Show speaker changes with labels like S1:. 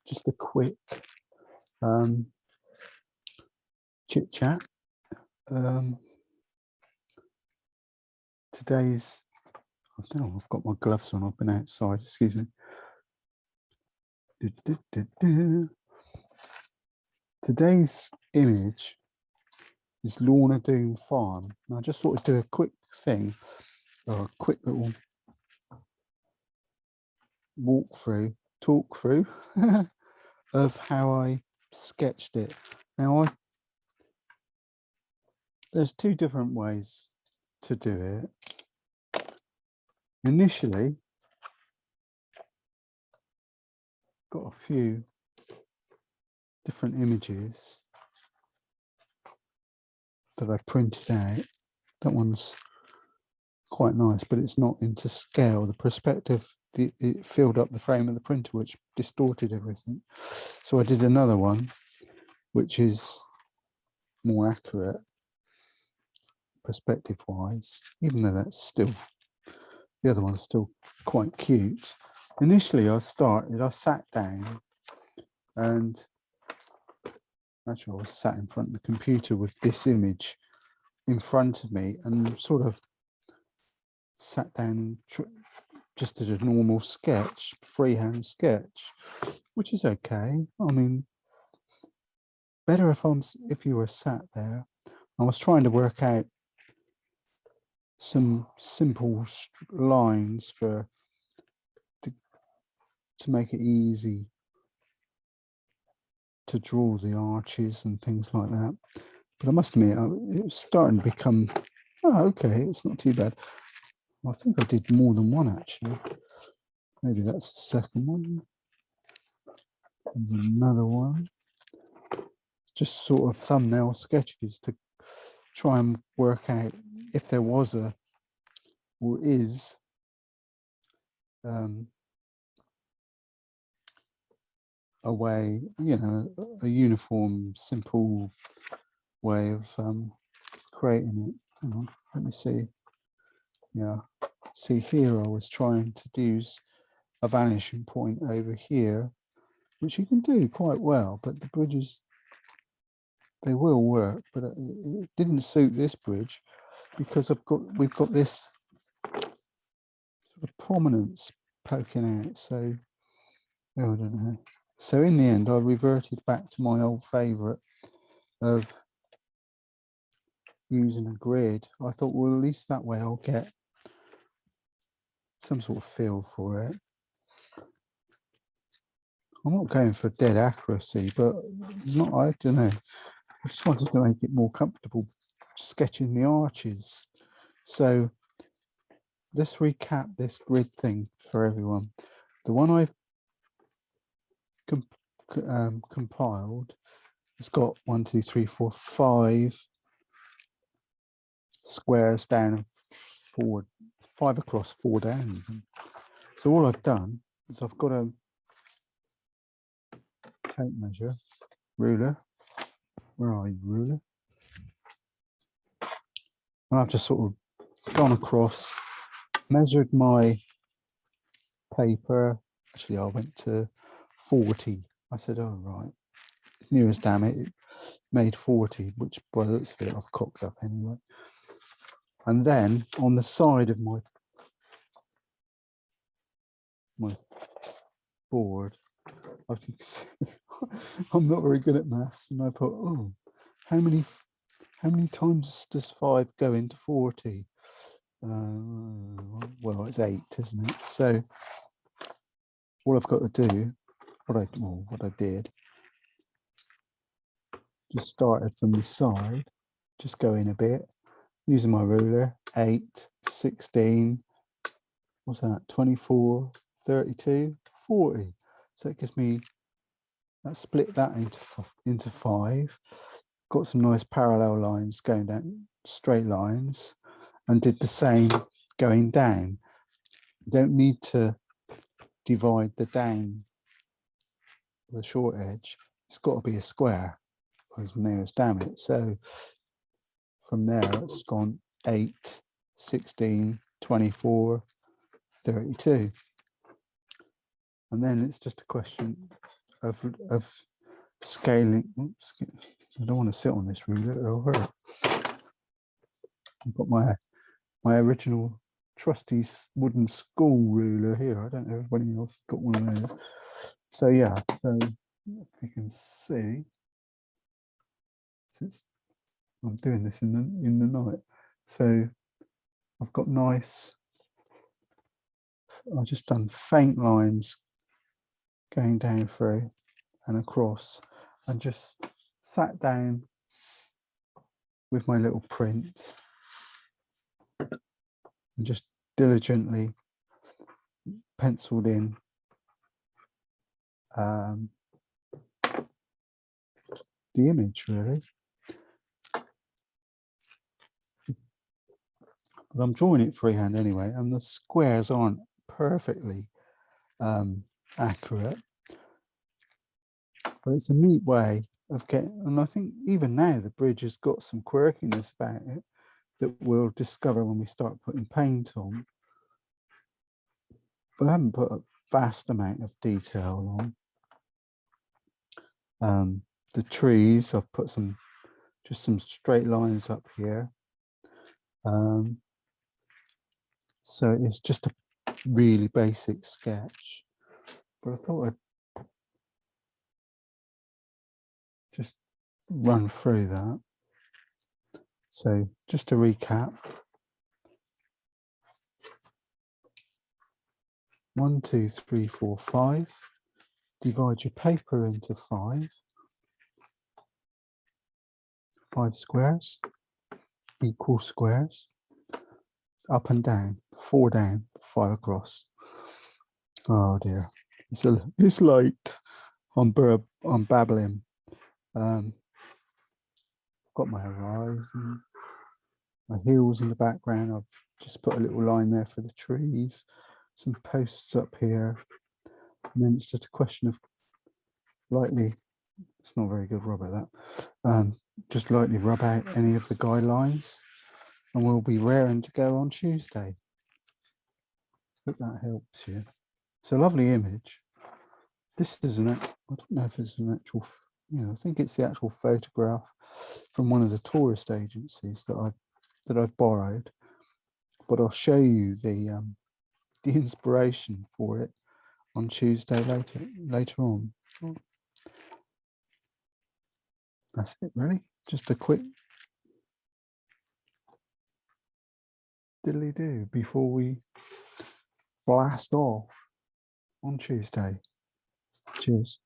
S1: just a quick chit chat. Today's, I don't know, I've got my gloves on, I've been outside, excuse me. Today's image is Lorna Doone Farm. And I just thought I'd do a quick thing, or a quick little talk through of how I sketched it. Now, there's two different ways to do it. Initially, got a few different images that I printed out. That one's quite nice, but it's not into scale. The perspective, it filled up the frame of the printer, which distorted everything. So I did another one, which is more accurate perspective-wise, even though that's still, the other one's still quite cute. Initially, I sat down and actually I was sat in front of the computer with this image in front of me and sort of sat down and just did a normal sketch, freehand sketch, which is okay. I mean, better if you were sat there. I was trying to work out some simple lines to make it easy to draw the arches and things like that. But I must admit, it was starting to become, oh, okay, it's not too bad. I think I did more than one actually. Maybe that's the second one. There's another one. Just sort of thumbnail sketches to try and work out if there was or is a way, you know, a uniform, simple way of creating it. Hang on, let me see. Yeah, see here I was trying to use a vanishing point over here, which you can do quite well, but the bridges, they will work, but it didn't suit this bridge because we've got this sort of prominence poking out. So I don't know. So in the end, I reverted back to my old favourite of using a grid. I thought, well, at least that way I'll get some sort of feel for it. I'm not going for dead accuracy, but it's not, I don't know. I just wanted to make it more comfortable sketching the arches. So let's recap this grid thing for everyone. The one I've compiled, it's got 1, 2, 3, 4, 5 squares down and 4, 5 across, 4 down even. So all I've done is I've got a tape measure, ruler. Where are you, ruler? And I've just sort of gone across, measured my paper. Actually, I went to 40. I said, oh, right, as near as damn it made 40, which by the looks of it, I've cocked up anyway. And then on the side of my board, I think I'm not very good at maths, and I put, oh, how many times does 5 go into 40? Well, it's 8, isn't it? So all I've got to do, what I did, just started from the side, just go in a bit, using my ruler, 8, 16, what's that, 24, 32, 40. So it gives me, that split that into 5, got some nice parallel lines going down, straight lines, and did the same going down. You don't need to divide the down, the short edge. It's got to be a square, as near as damn it. So from there, it's gone 8, 16, 24, 32. And then it's just a question of scaling. Oops, I don't want to sit on this ruler, it'll hurt. I've got my original trusty wooden school ruler here. I don't know if everybody else got one of those. So yeah, so if you can see, since I'm doing this in the night, so I've got nice. I've just done faint lines going down through and across, and just sat down with my little print and just diligently penciled in the image, really. But I'm drawing it freehand anyway, and the squares aren't perfectly accurate, but it's a neat way of getting, and I think even now the bridge has got some quirkiness about it that we'll discover when we start putting paint on. But I haven't put a vast amount of detail on. The trees, I've put just some straight lines up here. So it's just a really basic sketch, but I thought I'd just run through that. So just to recap, 1, 2, 3, 4, 5. Divide your paper into 5 squares, equal squares, up and down, 4 down, 5 across. Oh dear, it's late. I'm babbling. Got my horizon, my hills in the background. I've just put a little line there for the trees, some posts up here, and then it's just a question of lightly, it's not very good rub at that, just lightly rub out any of the guidelines, and we'll be raring to go on Tuesday. Hope that helps you. It's a lovely image. This is I don't know if it's an actual, I think it's the actual photograph from one of the tourist agencies that I've borrowed, but I'll show you the inspiration for it on Tuesday later on. That's it, really. Just a quick diddly-do before we blast off on Tuesday. Cheers.